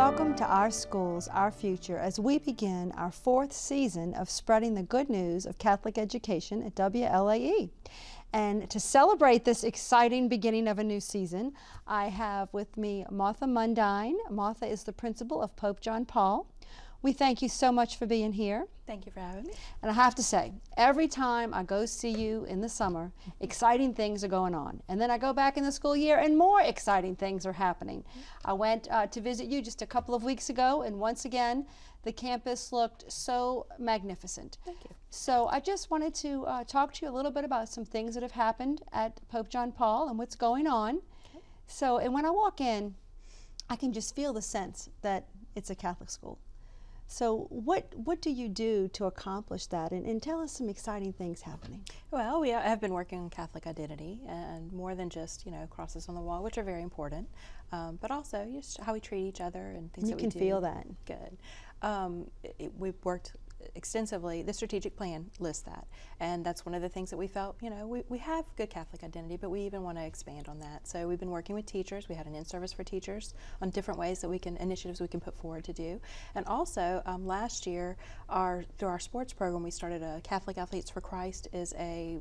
Welcome to Our Schools, Our Future, as we begin our 4th season of spreading the good news of Catholic education at WLAE. And to celebrate this exciting beginning of a new season, I have with me Martha Mundine. Martha is the principal of Pope John Paul. We thank you so much for being here. Thank you for having me. And I have to say, every time I go see you in the summer, exciting things are going on. And then I go back in the school year and more exciting things are happening. I went to visit you just a couple of weeks ago, and once again, the campus looked so magnificent. Thank you. So I just wanted to talk to you a little bit about some things that have happened at Pope John Paul and what's going on. Okay. So, and when I walk in, I can just feel the sense that it's a Catholic school. So what do you do to accomplish that? And tell us some exciting things happening. Well, we have been working on Catholic identity, and more than just, crosses on the wall, which are very important, but also just how we treat each other and things that we do. You can feel that. Good. We've worked extensively. The strategic plan lists that, and that's one of the things that we felt, we have good Catholic identity, but we even want to expand on that. So we've been working with teachers. We had an in-service for teachers on different ways that initiatives we can put forward to do. And also last year, through our sports program, we started a Catholic Athletes for Christ is a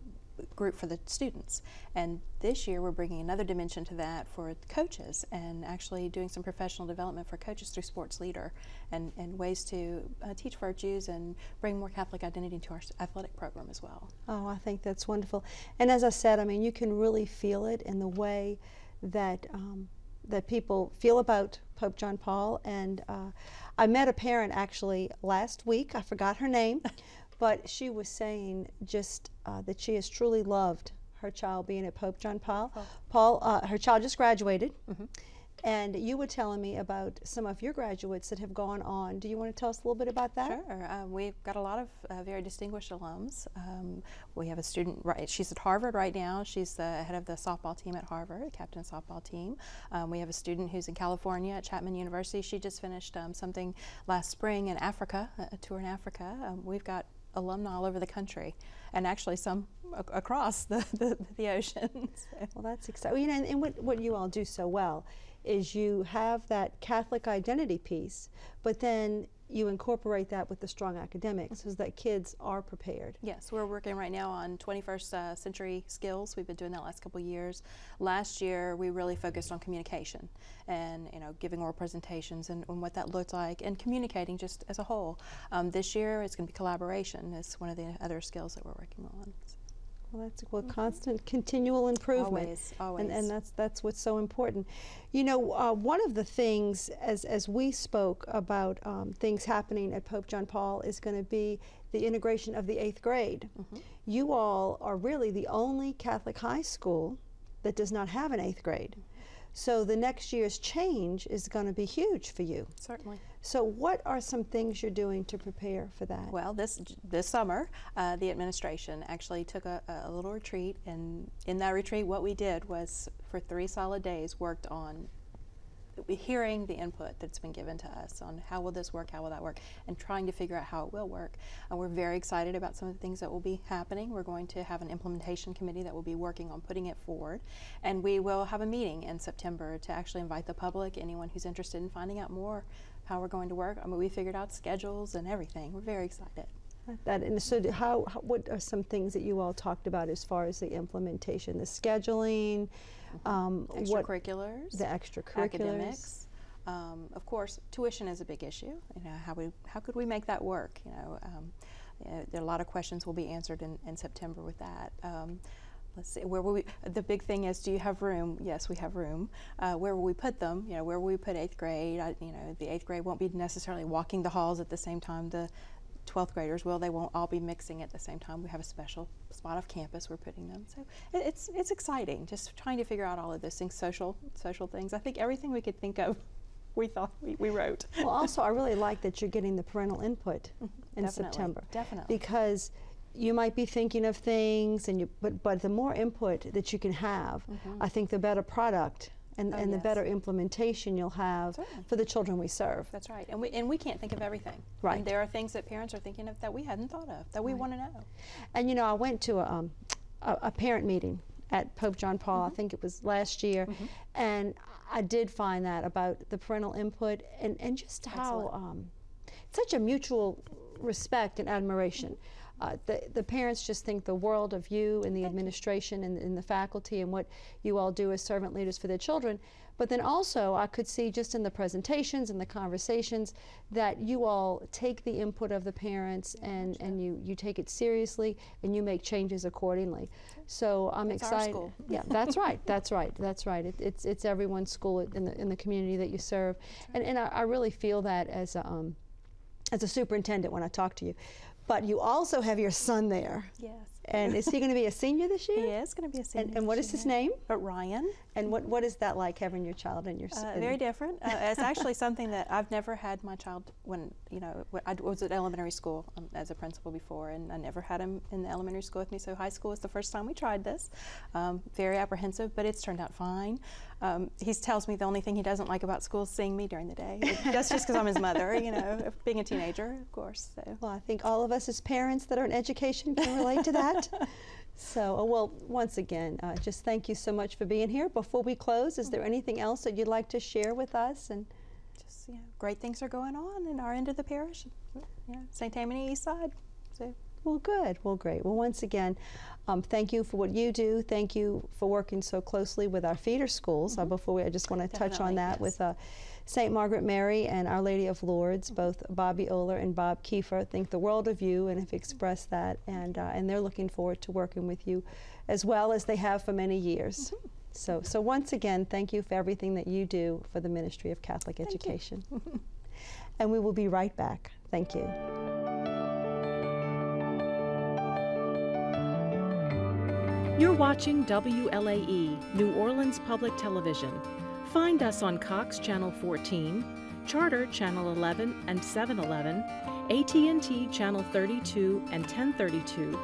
group for the students, and this year we're bringing another dimension to that for coaches, and actually doing some professional development for coaches through Sports Leader and ways to teach virtues and bring more Catholic identity into our athletic program as well. Oh, I think that's wonderful. And as I said, I mean, you can really feel it in the way that that people feel about Pope John Paul. And I met a parent actually last week. I forgot her name. But she was saying just that she has truly loved her child being at Pope John Paul. Her child just graduated, and you were telling me about some of your graduates that have gone on. Do you want to tell us a little bit about that? Sure. We've got a lot of very distinguished alums. We have a student, she's at Harvard right now. She's the head of the softball team at Harvard, captain of the softball team. We have a student who's in California at Chapman University. She just finished something last spring in Africa, a tour in Africa. We've got alumni all over the country, and actually some across the oceans. Well, that's exciting. And what you all do so well is you have that Catholic identity piece, but then you incorporate that with the strong academics so that kids are prepared. Yes, we're working right now on 21st century skills. We've been doing that last couple of years. Last year we really focused on communication and giving oral presentations and what that looked like, and communicating just as a whole. This year it's going to be collaboration. It's one of the other skills that we're working on. Well, that's constant, continual improvement. Always. And that's what's so important. One of the things, as we spoke about things happening at Pope John Paul, is going to be the integration of the 8th grade. You all are really the only Catholic high school that does not have an 8th grade. So the next year's change is going to be huge for you. Certainly. So what are some things you're doing to prepare for that? Well, this summer, the administration actually took a little retreat, and in that retreat what we did was, for 3 solid days, worked on hearing the input that's been given to us on how will this work, how will that work, and trying to figure out how it will work. And we're very excited about some of the things that will be happening. We're going to have an implementation committee that will be working on putting it forward, and we will have a meeting in September to actually invite the public, anyone who's interested in finding out more how we're going to work. I mean, we figured out schedules and everything. We're very excited. And so what are some things that you all talked about as far as the implementation, the scheduling, extracurriculars, the extracurriculars, academics, of course tuition is a big issue. How could we make that work? There are a lot of questions will be answered in September with that. Let's see, where will we, the big thing is, do you have room? Yes, we have room. Where will we put them? Where will we put 8th grade? The 8th grade won't be necessarily walking the halls at the same time the 12th graders will. They won't all be mixing at the same time. We have a special spot off campus we're putting them. So it's exciting, just trying to figure out all of those things, social things. I think everything we could think of, we thought we wrote. Well, also I really like that you're getting the parental input in September. Definitely. Because you might be thinking of things, but the more input that you can have, I think the better product and the better implementation you'll have for the children we serve. That's right. And we can't think of everything. Right. And there are things that parents are thinking of that we hadn't thought of, that we want to know. And I went to a parent meeting at Pope John Paul, I think it was last year, and I did find that about the parental input and just how such a mutual respect and admiration. The parents just think the world of you and the administration and the faculty and what you all do as servant leaders for their children. But then also I could see just in the presentations and the conversations that you all take the input of the parents and you take it seriously and you make changes accordingly. So I'm excited. Our school. Yeah, that's right. That's right. That's right. It's everyone's school in the community that you serve, and I really feel that as a superintendent when I talk to you. But you also have your son there. Yes. And is he going to be a senior this year? He is going to be a senior. And what is his name? Ryan. And what is that like, having your child and your son? Very different. It's actually something that I've never had my child when I was at elementary school as a principal before, and I never had him in the elementary school with me. So high school was the first time we tried this. Very apprehensive, but it's turned out fine. He tells me the only thing he doesn't like about school is seeing me during the day. That's just because I'm his mother, being a teenager, of course. So. Well, I think all of us as parents that are in education can relate to that. So, well, once again, just thank you so much for being here. Before we close, is there anything else that you'd like to share with us? And just, great things are going on in our end of the parish, St. Tammany East Side. So. Well, good. Well, great. Well, once again, thank you for what you do. Thank you for working so closely with our feeder schools. I just want to touch on that with St. Margaret Mary and Our Lady of Lourdes. Both Bobby Oler and Bob Kiefer think the world of you and have expressed that, and they're looking forward to working with you as well as they have for many years. So once again, thank you for everything that you do for the Ministry of Catholic Education. And we will be right back. Thank you. You're watching WLAE, New Orleans Public Television. Find us on Cox Channel 14, Charter Channel 11 and 711, AT&T Channel 32 and 1032,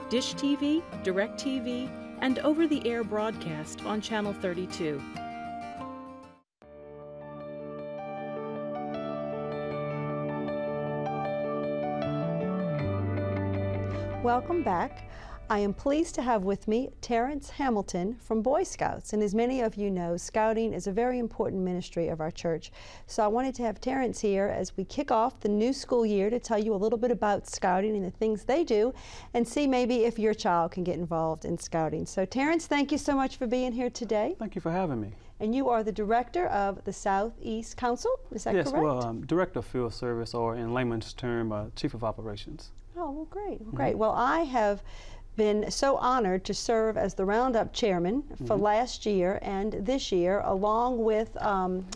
Dish TV, Direct TV, and over-the-air broadcast on Channel 32. Welcome back. I am pleased to have with me Terrence Hamilton from Boy Scouts, and as many of you know, Scouting is a very important ministry of our church. So I wanted to have Terrence here as we kick off the new school year to tell you a little bit about Scouting and the things they do, and see maybe if your child can get involved in Scouting. So Terrence, thank you so much for being here today. Thank you for having me. And you are the director of the Southeast Council, is that correct? Yes, well, Director of Field Service, or in layman's term, Chief of Operations. Oh, well, great, great. Well, I have been so honored to serve as the Roundup Chairman for last year and this year, along with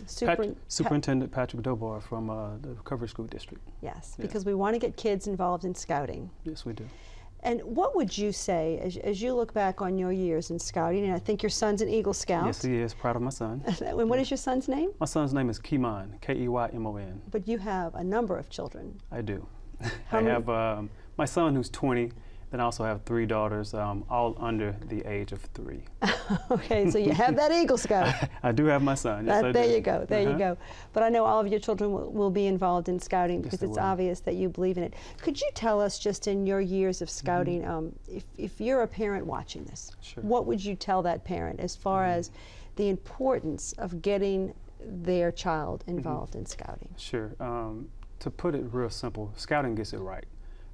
Superintendent Patrick Dobar from the Recovery School District. Yes, because we want to get kids involved in Scouting. Yes, we do. And what would you say, as you look back on your years in Scouting, and I think your son's an Eagle Scout. Yes, he is. Proud of my son. And what is your son's name? My son's name is Keymon, Keymon. But you have a number of children. I do. I have my son who's 20, then I also have 3 daughters, all under the age of 3. Okay, so you have that Eagle Scout. I do have my son. Yes, I do. There you go, there you go. But I know all of your children will be involved in Scouting because it's obvious that you believe in it. Could you tell us, just in your years of Scouting, if you're a parent watching this, what would you tell that parent as far as the importance of getting their child involved in Scouting? Sure. To put it real simple, Scouting gets it right.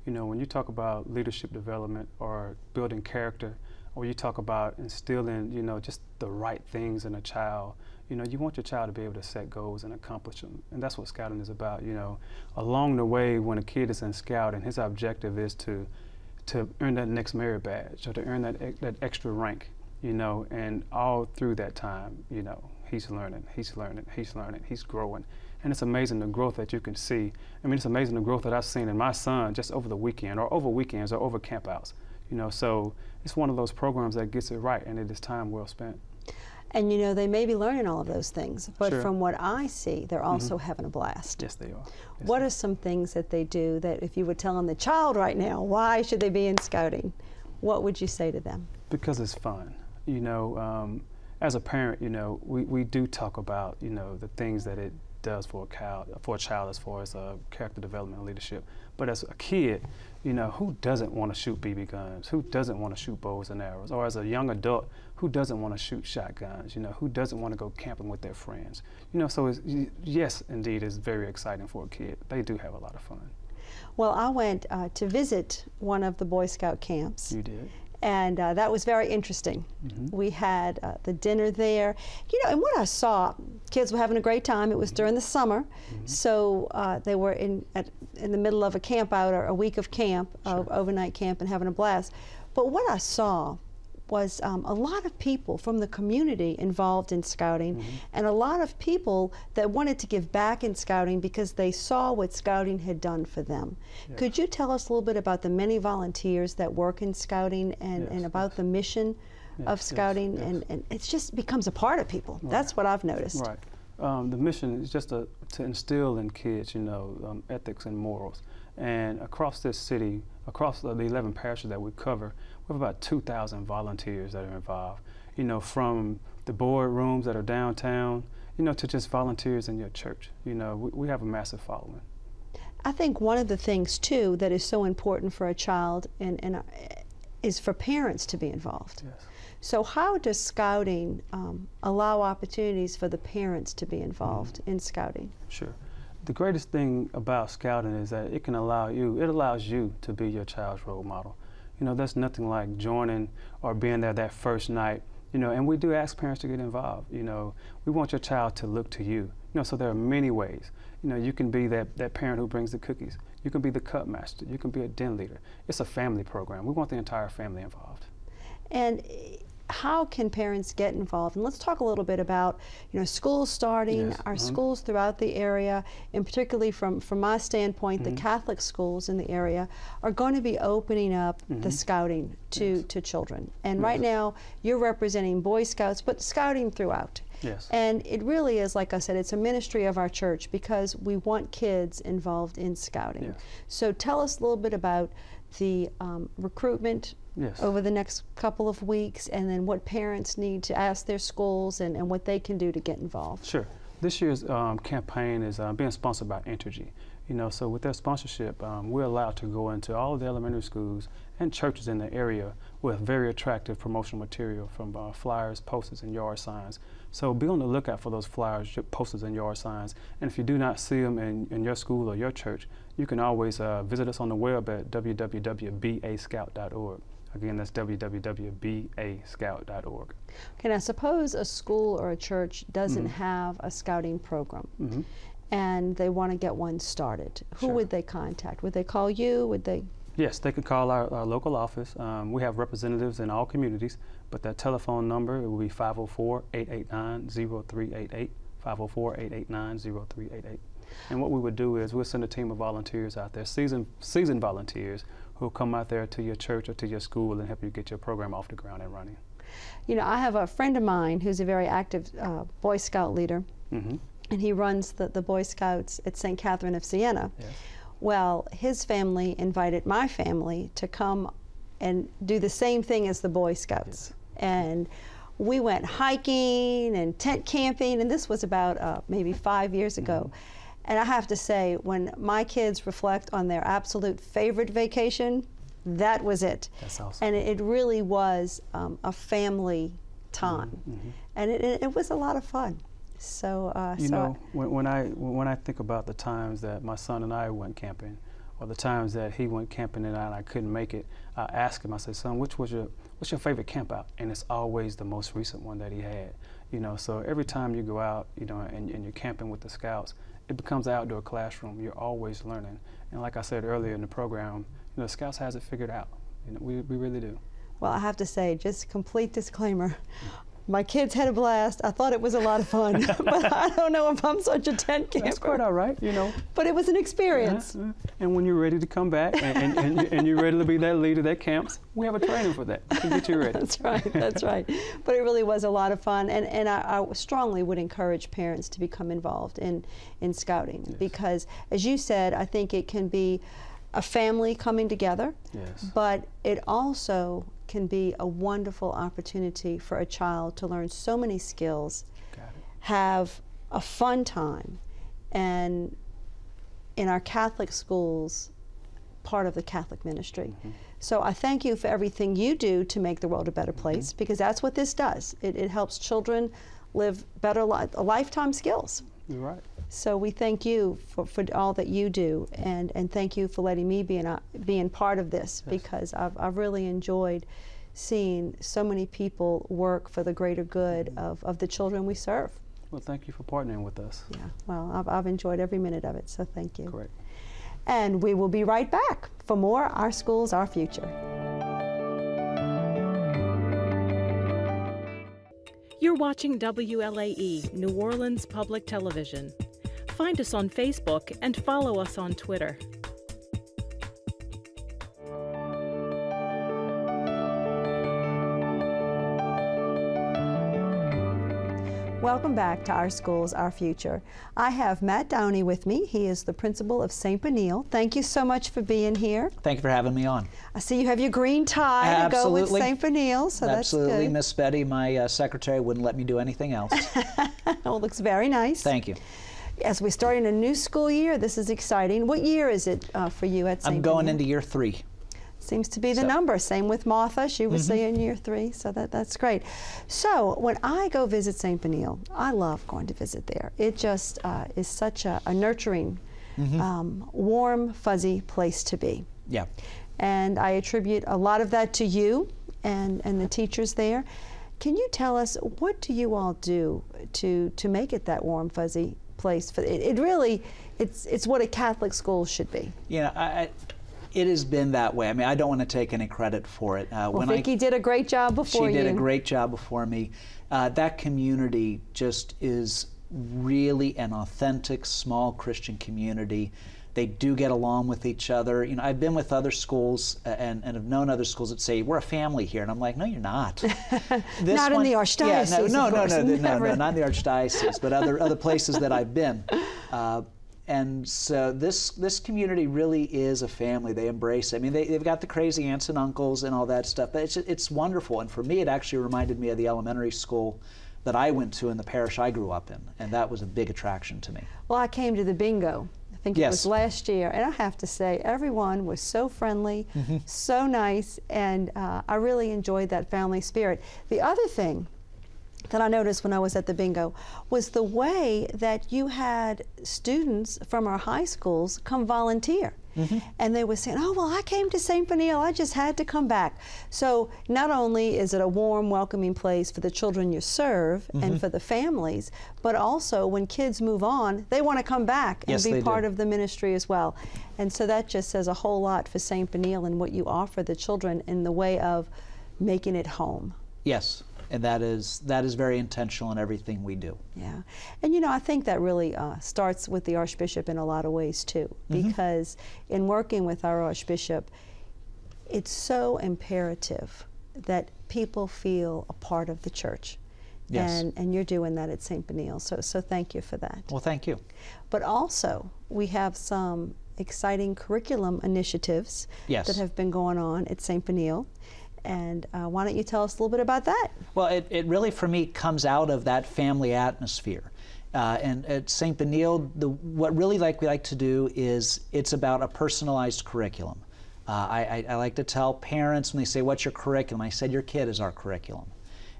You know, when you talk about leadership development or building character, or you talk about instilling, just the right things in a child, you want your child to be able to set goals and accomplish them. And that's what Scouting is about, Along the way, when a kid is in Scouting, his objective is to earn that next merit badge or to earn that extra rank, and all through that time, he's learning, he's growing. And it's amazing the growth that you can see. I mean, it's amazing the growth that I've seen in my son just over the weekend or over weekends or over campouts. So it's one of those programs that gets it right, and it is time well spent. And they may be learning all of those things, but from what I see, they're also having a blast. Yes, they are. Yes, what are some things that they do that if you were telling the child right now, why should they be in Scouting, what would you say to them? Because it's fun. As a parent, we do talk about, the things that it does for a child as far as character development and leadership. But as a kid, who doesn't want to shoot BB guns? Who doesn't want to shoot bows and arrows? Or as a young adult, who doesn't want to shoot shotguns? You know, who doesn't want to go camping with their friends? You know, so yes, indeed, it's very exciting for a kid. They do have a lot of fun. Well, I went to visit one of the Boy Scout camps. You did? And that was very interesting. We had the dinner there. You know, and what I saw, kids were having a great time. It was during the summer, so they were in the middle of a camp out, or a week of camp, overnight camp, and having a blast. But what I saw was a lot of people from the community involved in Scouting, and a lot of people that wanted to give back in Scouting because they saw what Scouting had done for them. Yes. Could you tell us a little bit about the many volunteers that work in Scouting, and about the mission of Scouting, and it just becomes a part of people. Right. That's what I've noticed. Right. The mission is just to instill in kids, you know, ethics and morals. And across this city, across the 11 parishes that we cover, we have about 2,000 volunteers that are involved. You know, from the board rooms that are downtown, you know, to just volunteers in your church. You know, we have a massive following. I think one of the things too that is so important for a child is for parents to be involved. Yes. So how does Scouting allow opportunities for the parents to be involved in Scouting? Sure. The greatest thing about Scouting is that it allows you to be your child's role model. You know, there's nothing like joining or being there that first night, you know, and we do ask parents to get involved. You know, we want your child to look to you. You know, so there are many ways. You know, you can be that parent who brings the cookies. You can be the cup master. You can be a den leader. It's a family program. We want the entire family involved. And how can parents get involved? And let's talk a little bit about, you know, schools starting, yes. our schools throughout the area, and particularly from my standpoint, the Catholic schools in the area are going to be opening up the Scouting to children. And right now, you're representing Boy Scouts, but Scouting throughout. Yes. And it really is, like I said, it's a ministry of our church because we want kids involved in Scouting. Yes. So tell us a little bit about the recruitment over the next couple of weeks, and then what parents need to ask their schools and what they can do to get involved. Sure. This year's campaign is being sponsored by Entergy. You know, so with their sponsorship, we're allowed to go into all of the elementary schools and churches in the area with very attractive promotional material from flyers, posters, and yard signs. So be on the lookout for those flyers, posters, and yard signs. And if you do not see them in your school or your church, you can always visit us on the web at www.bascout.org. Again, that's www.bascout.org. Okay, now suppose a school or a church doesn't have a Scouting program, and they want to get one started. Who would they contact? Would they call you? Would they? Yes, they could call our local office. We have representatives in all communities, but that telephone number will be 504-889-0388, 504-889-0388. And what we would do is we'll send a team of volunteers out there, seasoned volunteers, who will come out there to your church or to your school and help you get your program off the ground and running. You know, I have a friend of mine who's a very active Boy Scout leader, and he runs the Boy Scouts at St. Catherine of Siena. Yes. Well, his family invited my family to come and do the same thing as the Boy Scouts. Yes. And we went hiking and tent camping, and this was about maybe 5 years ago. And I have to say, when my kids reflect on their absolute favorite vacation, that was it. That's awesome. And it really was a family time. And it was a lot of fun. So, you know, when I think about the times that my son and I went camping, or the times that he went camping and I couldn't make it, I asked him, I said, son, what's your favorite camp out? And it's always the most recent one that he had. You know, so every time you go out, you know, and you're camping with the Scouts, it becomes an outdoor classroom. You're always learning. And like I said earlier in the program, you know, Scouts has it figured out. You know, we really do. Well, I have to say, just complete disclaimer, my kids had a blast. I thought it was a lot of fun, but I don't know if I'm such a tent camper. That's quite all right, you know. But it was an experience. And when you're ready to come back and you're ready to be that leader that camps, we have a training for that. We can get you ready. That's right, that's right. But it really was a lot of fun, and I strongly would encourage parents to become involved in Scouting, because, as you said, I think it can be a family coming together, but it also can be a wonderful opportunity for a child to learn so many skills, have a fun time. And in our Catholic schools, part of the Catholic ministry. So I thank you for everything you do to make the world a better place, because that's what this does. It helps children live better lifetime skills. You're right. So we thank you for all that you do, and thank you for letting me being part of this, because I've really enjoyed seeing so many people work for the greater good of the children we serve. Well, thank you for partnering with us. Yeah, well, I've enjoyed every minute of it, so thank you. Correct. And we will be right back for more Our Schools, Our Future. You're watching WLAE, New Orleans Public Television. Find us on Facebook and follow us on Twitter. Welcome back to Our Schools, Our Future. I have Matt Downey with me. He is the principal of St. Benil. Thank you so much for being here. Thank you for having me on. I see you have your green tie to go with St. Benil, so Absolutely. that's good. Miss Betty, my secretary, wouldn't let me do anything else. Oh, it looks very nice. Thank you. As we're starting a new school year, this is exciting. What year is it for you at St. Benil? I'm going into year 3. Seems to be the number. Same with Martha. She was in year 3, so that's great. So when I go visit St. Benil, I love going to visit there. It just is such a nurturing, warm, fuzzy place to be. Yeah. And I attribute a lot of that to you and the teachers there. Can you tell us, what do you all do to make it that warm, fuzzy place? For it really, it's what a Catholic school should be. You know, it has been that way. I mean, I don't want to take any credit for it. Well, Vicki did a great job before you. She did a great job before me. That community just is really an authentic, small Christian community. They do get along with each other. You know, I've been with other schools and have known other schools that say, we're a family here. And I'm like, no, you're not. Not in the Archdiocese. Yeah, no, not in the Archdiocese, but other places that I've been. And so this community really is a family. They embrace it. I mean, they've got the crazy aunts and uncles and all that stuff, but it's wonderful. And for me, it actually reminded me of the elementary school that I went to in the parish I grew up in, and that was a big attraction to me. Well, I came to the bingo. I think it was last year, and I have to say, everyone was so friendly, so nice, and I really enjoyed that family spirit. The other thing that I noticed when I was at the bingo was the way that you had students from our high schools come volunteer. And they were saying, oh, well, I came to St. Benil, I just had to come back. So not only is it a warm, welcoming place for the children you serve and for the families, but also when kids move on, they want to come back and be part of the ministry as well. And so that just says a whole lot for St. Benil and what you offer the children in the way of making it home. Yes. And that is very intentional in everything we do. Yeah, and you know, I think that really starts with the Archbishop in a lot of ways too, because in working with our Archbishop, it's so imperative that people feel a part of the church. Yes. And you're doing that at St. Benil, so thank you for that. Well, thank you. But also, we have some exciting curriculum initiatives that have been going on at St. Benil. And why don't you tell us a little bit about that? Well, it really, for me, comes out of that family atmosphere. And at St. Benil, what really we like to do is it's about a personalized curriculum. I like to tell parents when they say, what's your curriculum? I said, your kid is our curriculum.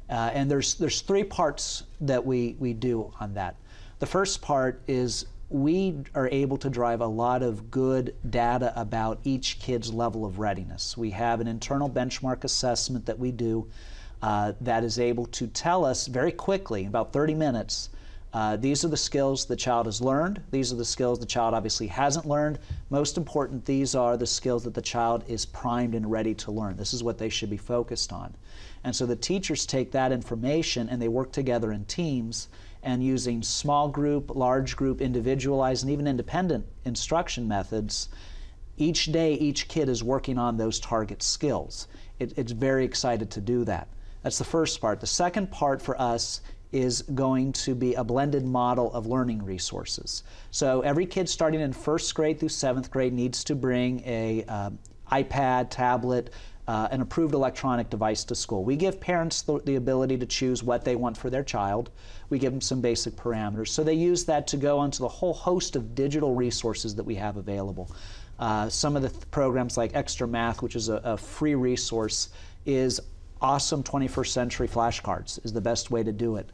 And there's 3 parts that we do on that. The first part is we are able to drive a lot of good data about each kid's level of readiness. We have an internal benchmark assessment that we do that is able to tell us very quickly, in about 30 minutes, these are the skills the child has learned, these are the skills the child obviously hasn't learned. Most important, these are the skills that the child is primed and ready to learn. This is what they should be focused on. And so the teachers take that information and they work together in teams, and using small group, large group, individualized, and even independent instruction methods, each day each kid is working on those target skills. It's very excited to do that. That's the first part. The second part for us is going to be a blended model of learning resources. So every kid starting in 1st grade through 7th grade needs to bring a iPad, tablet, an approved electronic device to school. We give parents the ability to choose what they want for their child. We give them some basic parameters. So they use that to go onto the whole host of digital resources that we have available. Some of the programs like Extra Math, which is a free resource, is awesome 21st century flashcards, is the best way to do it.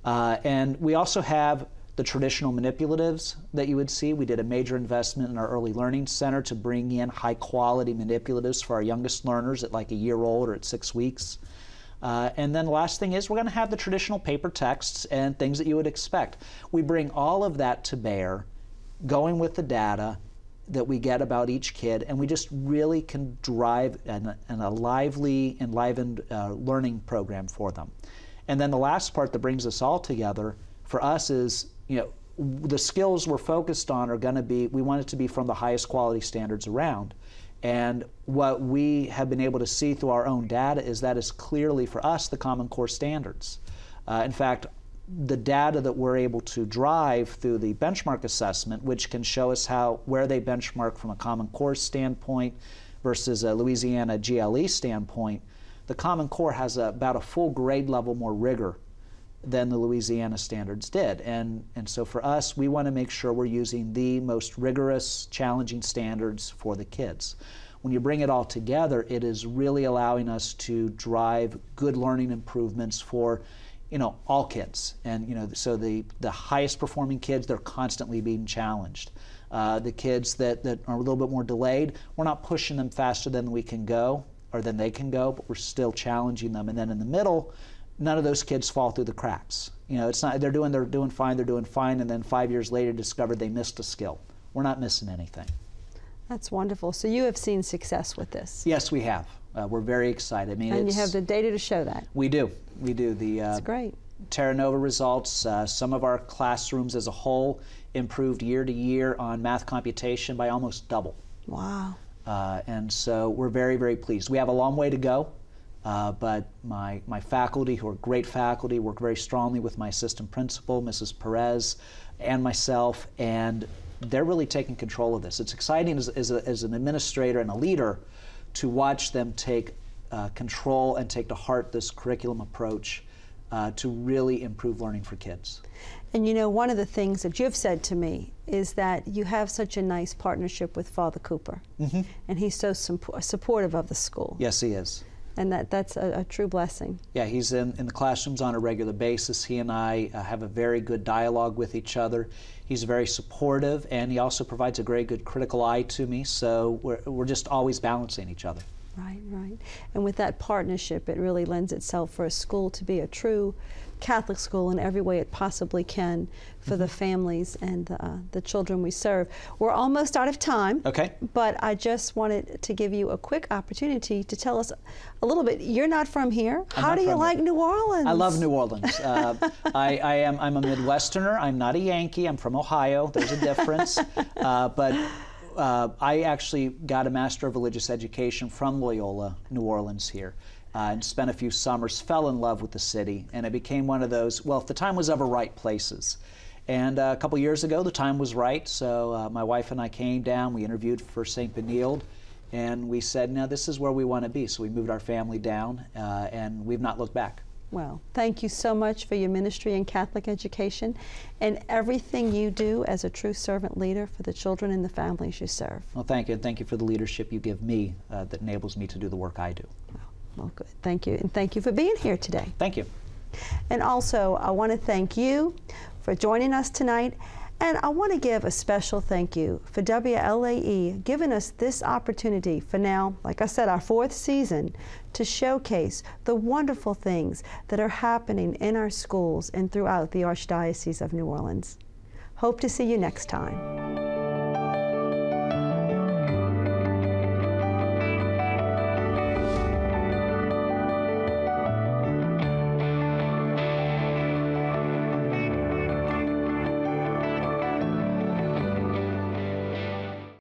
And we also have the traditional manipulatives that you would see. We did a major investment in our Early Learning Center to bring in high-quality manipulatives for our youngest learners at like a year old or at 6 weeks. And then the last thing is we're going to have the traditional paper texts and things that you would expect. We bring all of that to bear, going with the data that we get about each kid, and we just really can drive a lively, enlivened learning program for them. And then the last part that brings us all together for us is, the skills we're focused on are going to be, we want it to be from the highest quality standards around. And what we have been able to see through our own data is that is clearly for us the Common Core standards. In fact, the data that we're able to drive through the benchmark assessment, which can show us where they benchmark from a Common Core standpoint versus a Louisiana GLE standpoint, the Common Core has about a full grade level more rigor than the Louisiana standards did. And so for us, we want to make sure we're using the most rigorous, challenging standards for the kids. When you bring it all together, it is really allowing us to drive good learning improvements for all kids. And so the highest performing kids, they're constantly being challenged. The kids that are a little bit more delayed, we're not pushing them faster than we can go or than they can go, but we're still challenging them. And then in the middle, none of those kids fall through the cracks. It's not they're doing fine, and then 5 years later discover they missed a skill. We're not missing anything. That's wonderful. So you have seen success with this. Yes, we have. We're very excited. And you have the data to show that. We do. That's great. Terra Nova results, some of our classrooms as a whole improved year to year on math computation by almost double. Wow. And so we're very, very pleased. We have a long way to go. But my faculty, who are great faculty, work very strongly with my assistant principal, Mrs. Perez, and myself, and they're really taking control of this. It's exciting as an administrator and a leader to watch them take control and take to heart this curriculum approach to really improve learning for kids. And one of the things that you've said to me is that you have such a nice partnership with Father Cooper, and he's so supportive of the school. Yes, he is. And that's a true blessing. Yeah, he's in the classrooms on a regular basis. He and I have a very good dialogue with each other. He's very supportive, and he also provides a very good critical eye to me, so we're just always balancing each other. Right, right. And with that partnership, it really lends itself for a school to be a true Catholic school in every way it possibly can for the families and the children we serve. We're almost out of time. Okay. But I just wanted to give you a quick opportunity to tell us a little bit. You're not from here. How do you like New Orleans? I love New Orleans. I'm a Midwesterner. I'm not a Yankee. I'm from Ohio. There's a difference. But I actually got a Master of Religious Education from Loyola, New Orleans here. And spent a few summers, fell in love with the city, and it became one of those, well, if the time was ever right, places. And a couple years ago, the time was right, so my wife and I came down, we interviewed for St. Benilde, and we said, now this is where we want to be. So we moved our family down, and we've not looked back. Well, thank you so much for your ministry in Catholic education and everything you do as a true servant leader for the children and the families you serve. Well, thank you, and thank you for the leadership you give me that enables me to do the work I do. Well, good. Thank you. And thank you for being here today. Thank you. And also, I want to thank you for joining us tonight. And I want to give a special thank you for WLAE giving us this opportunity for now, like I said, our 4th season, to showcase the wonderful things that are happening in our schools and throughout the Archdiocese of New Orleans. Hope to see you next time.